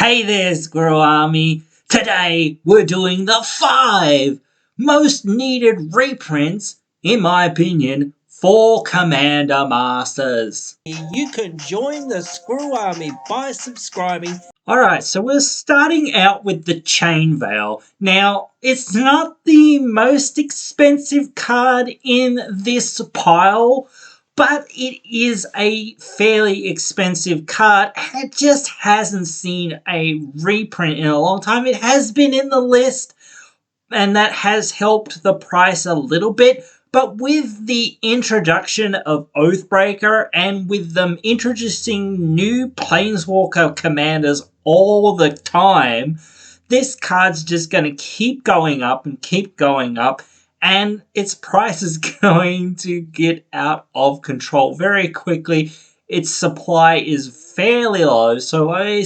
Hey there, Squirrel Army! Today we're doing the 5 most needed reprints, in my opinion, for Commander Masters. You can join the Squirrel Army by subscribing. Alright, so we're starting out with the Chain Veil. Now, it's not the most expensive card in this pile, but it is a fairly expensive card. It just hasn't seen a reprint in a long time. It has been in the list, and that has helped the price a little bit. But with the introduction of Oathbreaker and with them introducing new Planeswalker commanders all the time, this card's just going to keep going up and keep going up. And its price is going to get out of control very quickly. Its supply is fairly low, so I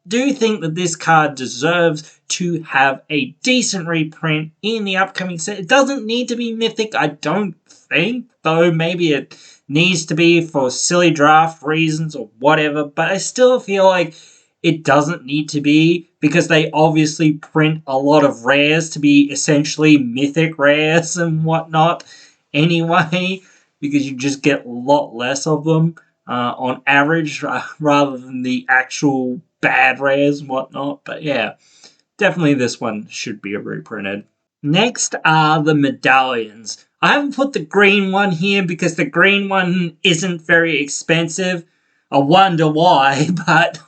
do think that this card deserves to have a decent reprint in the upcoming set. It doesn't need to be mythic, I don't think, though maybe it needs to be for silly draft reasons or whatever, but I still feel like it doesn't need to be, because they obviously print a lot of rares to be essentially mythic rares and whatnot anyway, because you just get a lot less of them on average rather than the actual bad rares and whatnot. But yeah, definitely this one should be reprinted. Next are the medallions. I haven't put the green one here because the green one isn't very expensive. I wonder why, but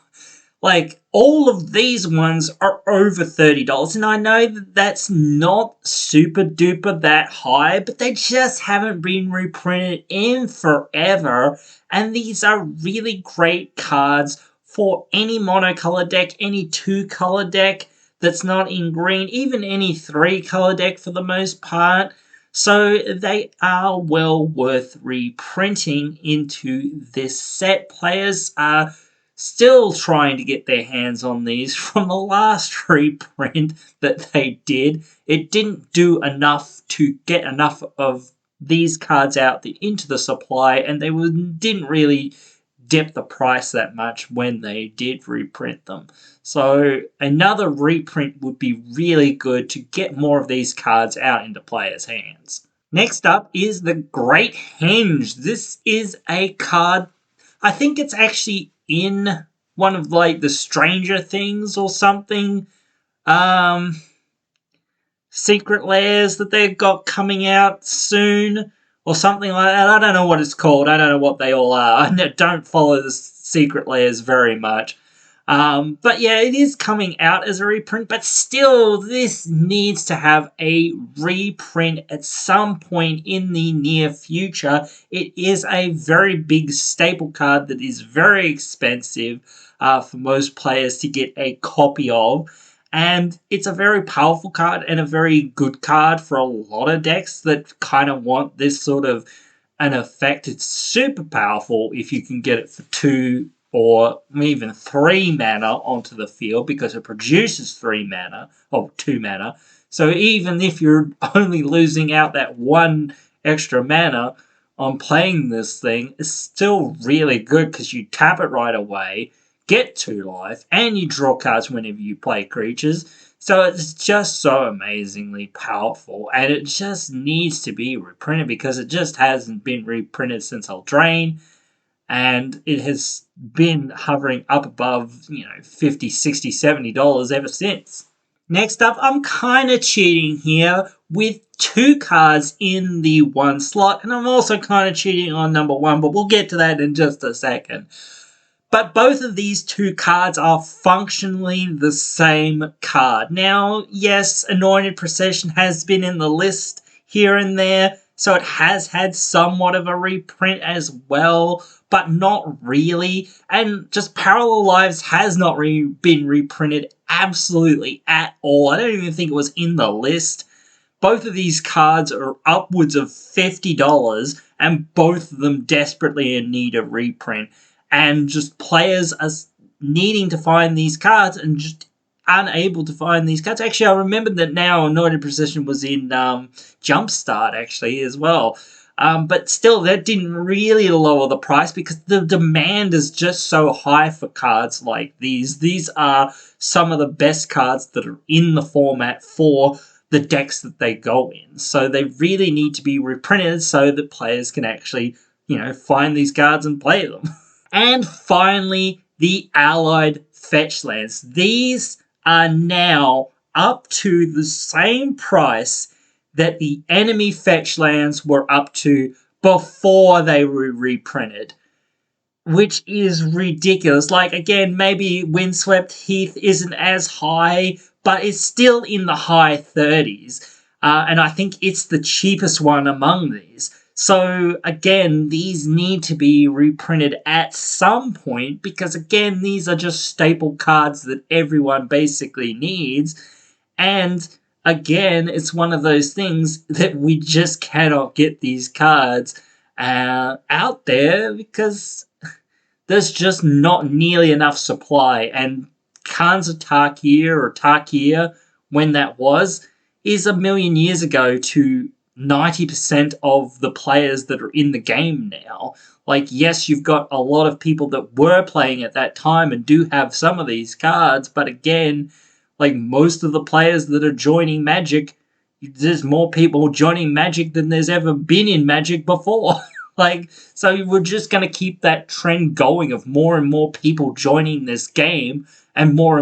like, all of these ones are over $30, and I know that that's not super duper that high, but they just haven't been reprinted in forever, and these are really great cards for any monocolor deck, any 2-color deck that's not in green, even any 3-color deck for the most part. So they are well worth reprinting into this set. Players are still trying to get their hands on these from the last reprint that they did. It didn't do enough to get enough of these cards out into the supply, and they didn't really dip the price that much when they did reprint them. So another reprint would be really good to get more of these cards out into players' hands. Next up is the Great Henge. This is a card, I think it's actually in one of like the Stranger Things or something secret lairs that they've got coming out soon or something like that. I don't know what it's called. I don't know what they all are. I don't follow the secret lairs very much. But yeah, it is coming out as a reprint, but still, this needs to have a reprint at some point in the near future. It is a very big staple card that is very expensive for most players to get a copy of, and it's a very powerful card and a very good card for a lot of decks that kind of want this sort of an effect. It's super powerful if you can get it for 2 or even 3 mana onto the field, because it produces 3 mana, or 2 mana. So even if you're only losing out that 1 extra mana on playing this thing, it's still really good because you tap it right away, get 2 life, and you draw cards whenever you play creatures. So it's just so amazingly powerful, and it just needs to be reprinted because it just hasn't been reprinted since Eldraine. And it has been hovering up above, $50, $60, $70 ever since. Next up, I'm kind of cheating here with 2 cards in the 1 slot, and I'm also kind of cheating on number 1, but we'll get to that in just a second. But both of these 2 cards are functionally the same card. Now, yes, Anointed Procession has been in the list here and there, so it has had somewhat of a reprint as well, but not really. And just Parallel Lives has not been reprinted absolutely at all. I don't even think it was in the list. Both of these cards are upwards of $50, and both of them desperately in need of reprint. And just players are needing to find these cards and just unable to find these cards. Actually, I remembered that now Anointed Procession was in Jumpstart, actually, as well. But still, that didn't really lower the price because the demand is just so high for cards like these. These are some of the best cards that are in the format for the decks that they go in. So they really need to be reprinted so that players can actually, find these cards and play them. And finally, the allied fetch lands. These are now up to the same price that the enemy fetch lands were up to before they were reprinted, which is ridiculous. Like, again, maybe Windswept Heath isn't as high, but it's still in the high 30s. And I think it's the cheapest one among these. So, again, these need to be reprinted at some point because, again, these are just staple cards that everyone basically needs. And, again, it's one of those things that we just cannot get these cards out there because there's just not nearly enough supply. And Khans of Tarkir or Tarkir, when that was, is a million years ago to 90% of the players that are in the game now. Like, yes, you've got a lot of people that were playing at that time and do have some of these cards, but again, like most of the players that are joining Magic, there's more people joining Magic than there's ever been in Magic before. So we're just going to keep that trend going of more and more people joining this game, and more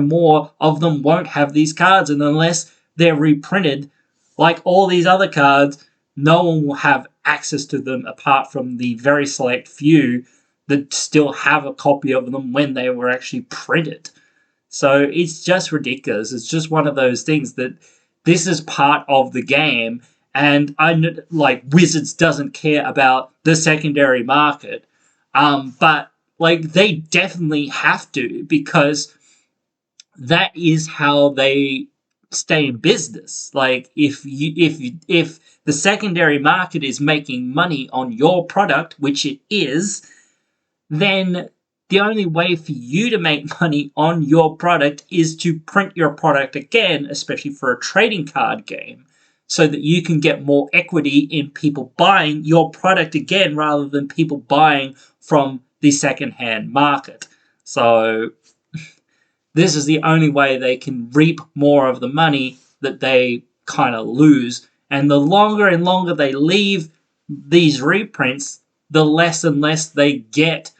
of them won't have these cards, and unless they're reprinted, like all these other cards, no one will have access to them apart from the very select few that still have a copy of them when they were actually printed. So it's just ridiculous. It's just one of those things that this is part of the game, and Wizards doesn't care about the secondary market, but they definitely have to, because that is how they stay in business. Like, if the secondary market is making money on your product, which it is, then the only way for you to make money on your product is to print your product again, especially for a trading card game, so that you can get more equity in people buying your product again rather than people buying from the secondhand market. So this is the only way they can reap more of the money that they kind of lose. And the longer and longer they leave these reprints, the less and less they get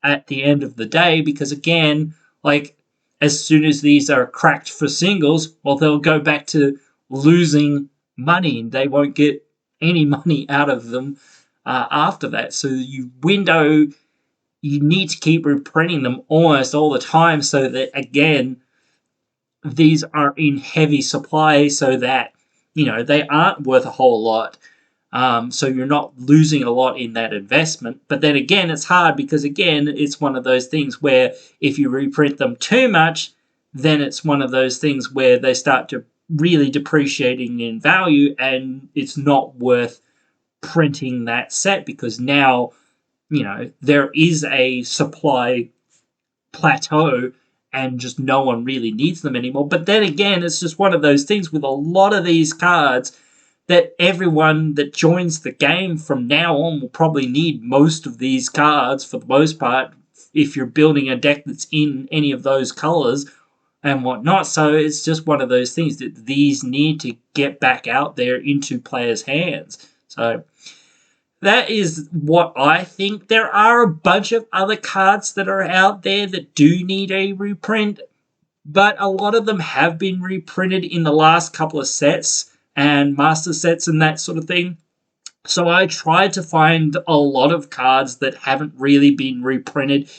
at the end of the day, because again, as soon as these are cracked for singles, well, they'll go back to losing money and they won't get any money out of them after that. So you need to keep reprinting them almost all the time so that, again, these are in heavy supply so that, they aren't worth a whole lot. So you're not losing a lot in that investment. But then again, it's hard because, again, it's one of those things where if you reprint them too much, then it's one of those things where they start to really depreciating in value, and it's not worth printing that set because now, there is a supply plateau and just no one really needs them anymore. But then again, it's just one of those things with a lot of these cards that everyone that joins the game from now on will probably need most of these cards for the most part if you're building a deck that's in any of those colors and whatnot. So it's just one of those things that these need to get back out there into players' hands. So that is what I think. There are a bunch of other cards that are out there that do need a reprint, but a lot of them have been reprinted in the last couple of sets and master sets and that sort of thing. So I tried to find a lot of cards that haven't really been reprinted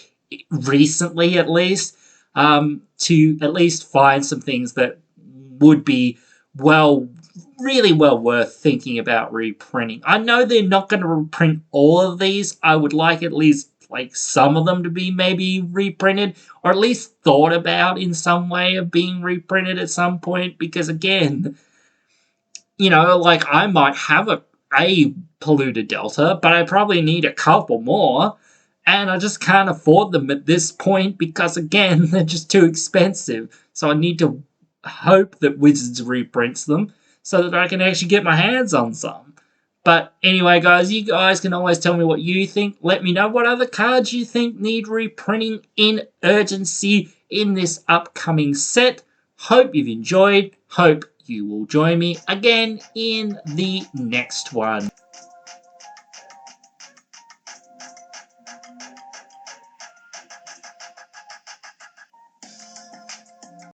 recently, at least, to at least find some things that would be really well worth thinking about reprinting. I know they're not going to reprint all of these. I would like at least some of them to be maybe reprinted, or at least thought about in some way of being reprinted at some point, because again, I might have a polluted delta, but I probably need a couple more, and I just can't afford them at this point because, again, they're just too expensive. So I need to hope that Wizards reprints them so that I can actually get my hands on some. But anyway, guys, you guys can always tell me what you think. Let me know what other cards you think need reprinting in urgency in this upcoming set. Hope you've enjoyed. Hope you will join me again in the next one.